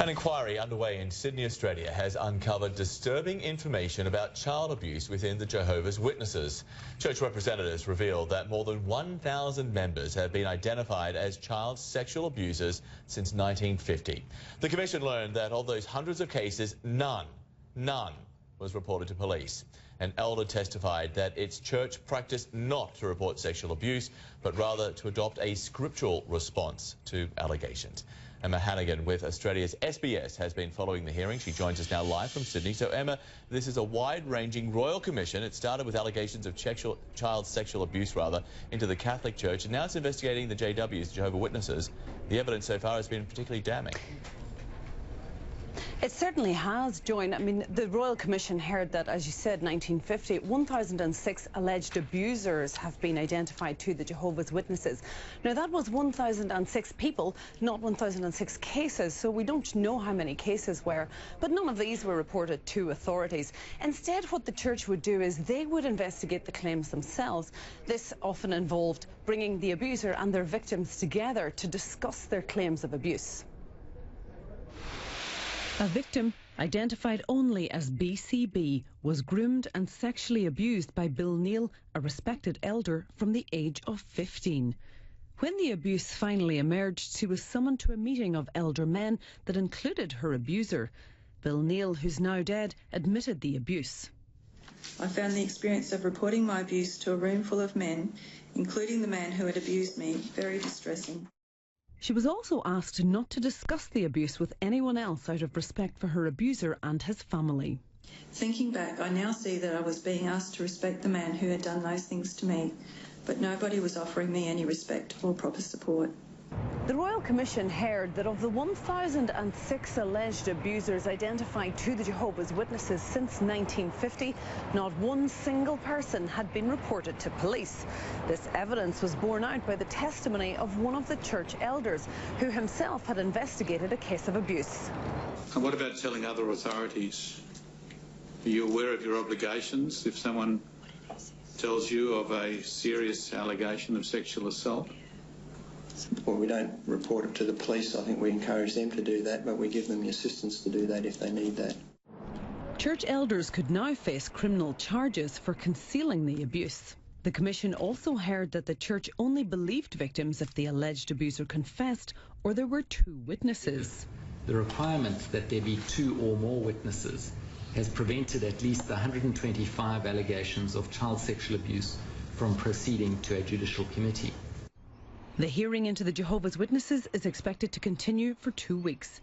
An inquiry underway in Sydney, Australia has uncovered disturbing information about child abuse within the Jehovah's Witnesses. Church representatives revealed that more than 1,000 members have been identified as child sexual abusers since 1950. The Commission learned that of those hundreds of cases, none was reported to police. An elder testified that its church practiced not to report sexual abuse, but rather to adopt a scriptural response to allegations. Emma Hannigan with Australia's SBS has been following the hearing. She joins us now live from Sydney. So, Emma, this is a wide-ranging royal commission. It started with allegations of child sexual abuse, into the Catholic Church, and now it's investigating the JWs, Jehovah's Witnesses. The evidence so far has been particularly damning. It certainly has, Joan. I mean, the Royal Commission heard that, as you said, 1950, 1,006 alleged abusers have been identified to the Jehovah's Witnesses. Now, that was 1,006 people, not 1,006 cases, so we don't know how many cases were, but none of these were reported to authorities. Instead, what the church would do is they would investigate the claims themselves. This often involved bringing the abuser and their victims together to discuss their claims of abuse. A victim, identified only as BCB, was groomed and sexually abused by Bill Neal, a respected elder, from the age of 15. When the abuse finally emerged, she was summoned to a meeting of elder men that included her abuser. Bill Neal, who's now dead, admitted the abuse. I found the experience of reporting my abuse to a room full of men, including the man who had abused me, very distressing. She was also asked not to discuss the abuse with anyone else out of respect for her abuser and his family. Thinking back, I now see that I was being asked to respect the man who had done those things to me, but nobody was offering me any respect or proper support. The Royal Commission heard that of the 1,006 alleged abusers identified to the Jehovah's Witnesses since 1950, not one single person had been reported to police. This evidence was borne out by the testimony of one of the church elders, who himself had investigated a case of abuse. And what about telling other authorities? Are you aware of your obligations if someone tells you of a serious allegation of sexual assault? Well, we don't report it to the police. I think we encourage them to do that, but we give them the assistance to do that if they need that. Church elders could now face criminal charges for concealing the abuse. The Commission also heard that the church only believed victims if the alleged abuser confessed or there were two witnesses. The requirement that there be two or more witnesses has prevented at least 125 allegations of child sexual abuse from proceeding to a judicial committee. The hearing into the Jehovah's Witnesses is expected to continue for 2 weeks.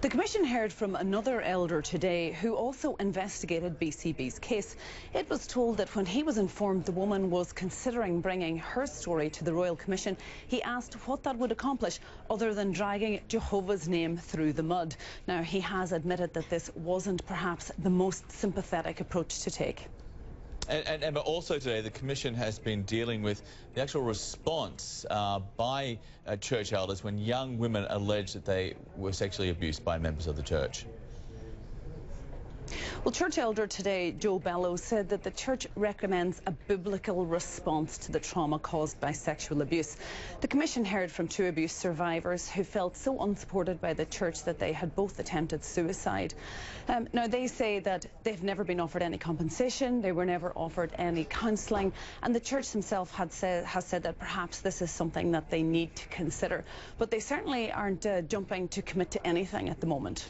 The Commission heard from another elder today who also investigated BCB's case. It was told that when he was informed the woman was considering bringing her story to the Royal Commission, he asked what that would accomplish other than dragging Jehovah's name through the mud. Now, he has admitted that this wasn't perhaps the most sympathetic approach to take. And Emma, also today, the Commission has been dealing with the actual response by church elders when young women allege that they were sexually abused by members of the church. Well, church elder today, Joe Bellows, said that the church recommends a biblical response to the trauma caused by sexual abuse. The Commission heard from two abuse survivors who felt so unsupported by the church that they had both attempted suicide. Now, they say that they've never been offered any compensation, they were never offered any counselling, and the church themselves has said that perhaps this is something that they need to consider. But they certainly aren't jumping to commit to anything at the moment.